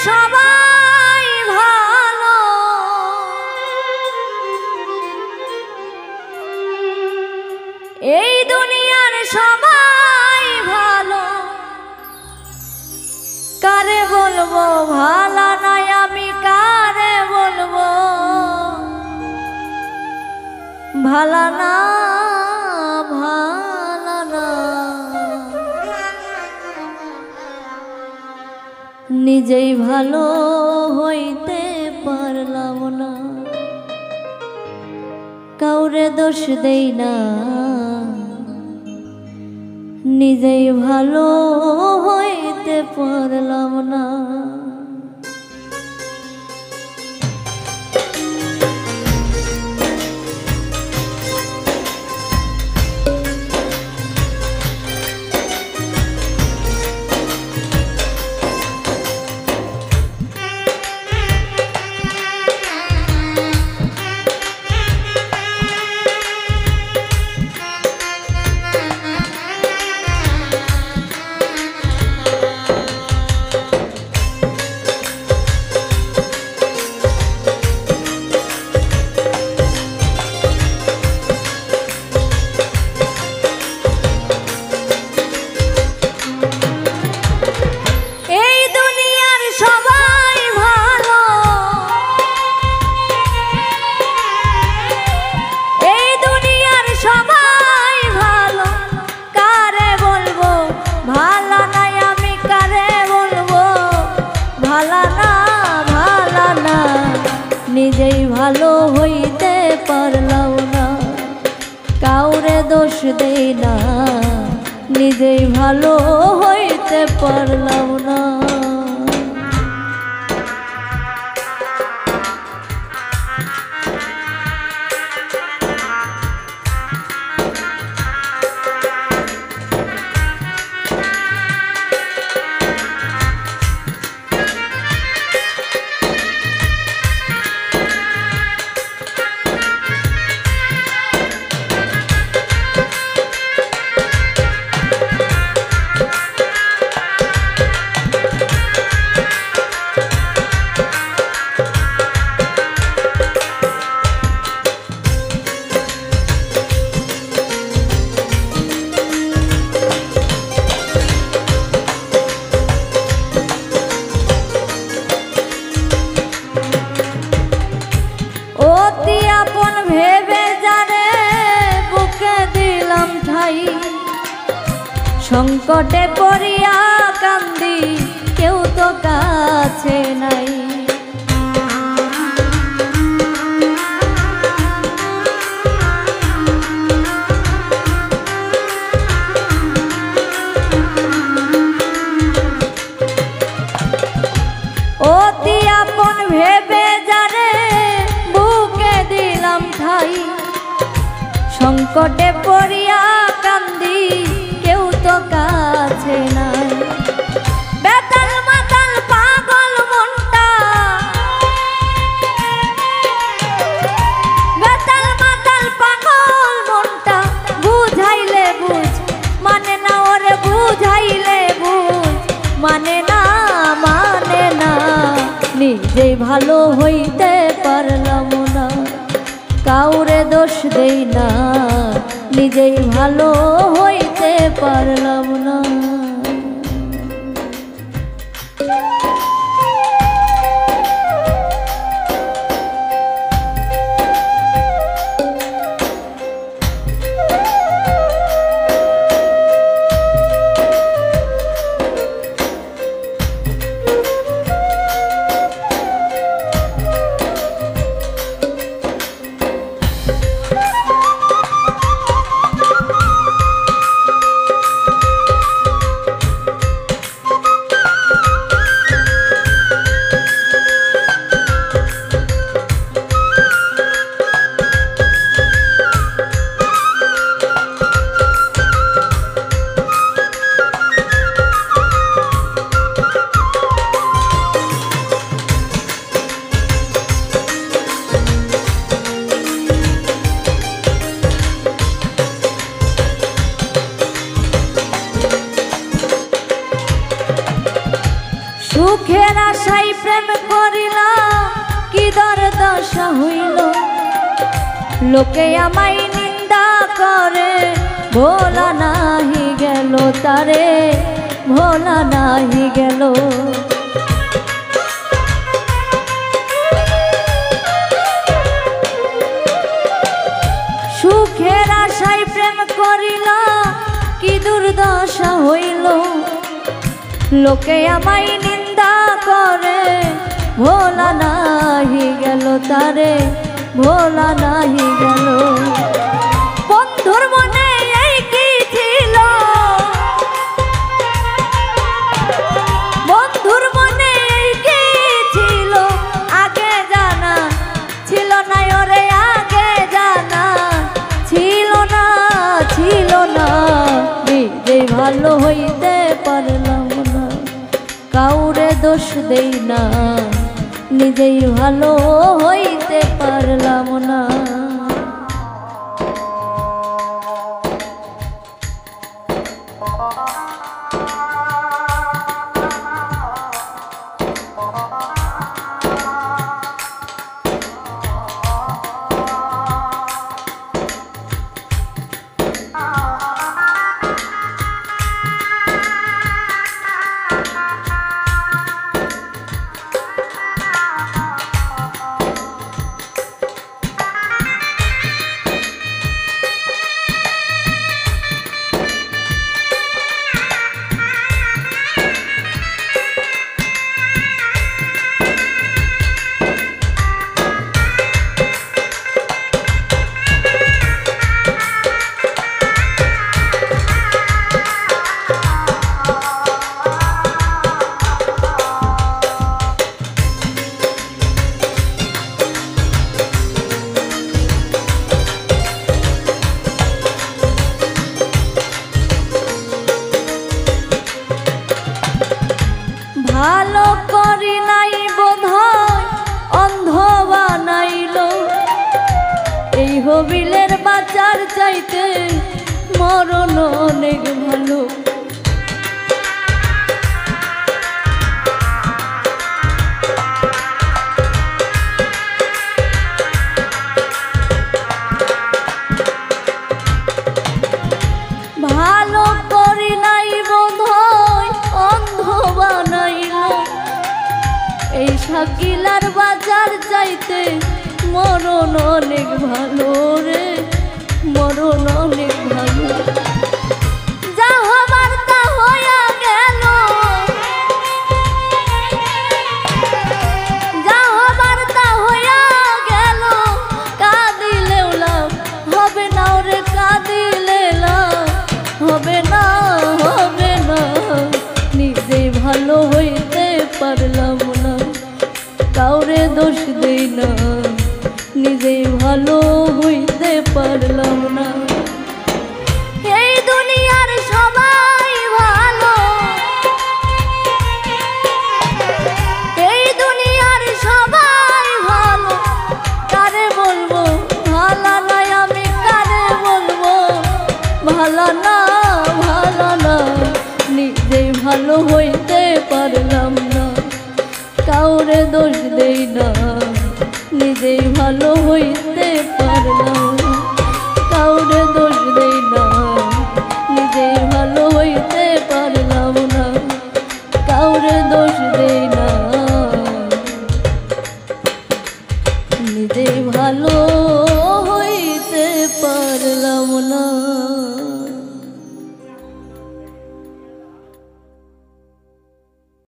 সবাই ভালো, এই দুনিয়ার সবাই ভালো, কারে বলবো ভালো নয় আমি, কারে বলবো ভালো না ভালো না। নিজেই ভালো হইতে পারলাম না, কাউরে দোষ দেই না, নিজেই ভালো হইতে পারলাম না। নিজেই ভালো হইতে পারলাম না, কাউরে দোষ দেই না, নিজেই ভালো হইতে পারলাম না। অতি আপন ভেবে জানে বুকে দিলাম ঠাই, সংকটে পড়িয়া কান্দি কেউ তো কাছে নাই। অতি আপন ভেবে জানে বুকে দিলাম ঠাই, সংকটে পড়িয়া কান্দি কেউ তো কাছে নাই। বেতাল মাতাল পাগল মনটা, বেতাল মাতাল পাগল মনটা, বুঝাইলে বুঝ মানে না, ওরে বুঝাইলে বুঝ মানে না মানে না। নিজেই ভালো হইতে পারলাম না, কাউরে দোষ দেই না, নিজেই ভালো হইতে পারলাম না। সুখের আশায় প্রেম করিলা কি দশা হইল লোকে আমায় নিন্দা করে ভোলা নাহি গেল তারে ভোলা নাহি গেল সুখের আশায় প্রেম করিলা কি দুর্দশা হইল লোকে আমায় নিন্দা করে ভোলা নাহি গেল তারে ভোলা নাহি গেল বন্ধুর মনে এই কি ছিল বন্ধুর মনে এই কি ছিল আগে জানা ছিল না ওরে আগে জানা ছিল না নিজে ভালো হইতে পারলাম না কাউরে দোষ দেই না নিজেই ভালো হইতে পারলাম না ভালো করি নাই বোধহয় অন্ধ বানাইল এই হবিলের বাজার চাইতে মরণ অনেক ভালো ভালো করি নাই বোধহয় অন্ধ বানাইল এই শাকিলার বাজার চাইতে মরণ অনেক ভালো রে মরণ অনেক ভালো যা হবার তা হইয়া গেল যা হবার তা হইয়া গেল কাঁদিলেও লাভ হবে না ওরে কাঁদিলে লাভ হবে না নিজে ভালো হইতে পারলাম না কাউরে দোষ দেই না নিজে ভালো হইতে পারলাম না এই দুনিয়ার সবাই ভালো এই দুনিয়ার সবাই ভালো কারে বলবো ভালো নয় আমি কারে বলবো ভালো না নিজে ভালো হইতে পারলাম না কাউরে দোষ দেই না নিজেই ভালো হইতে পারলাম কাউরে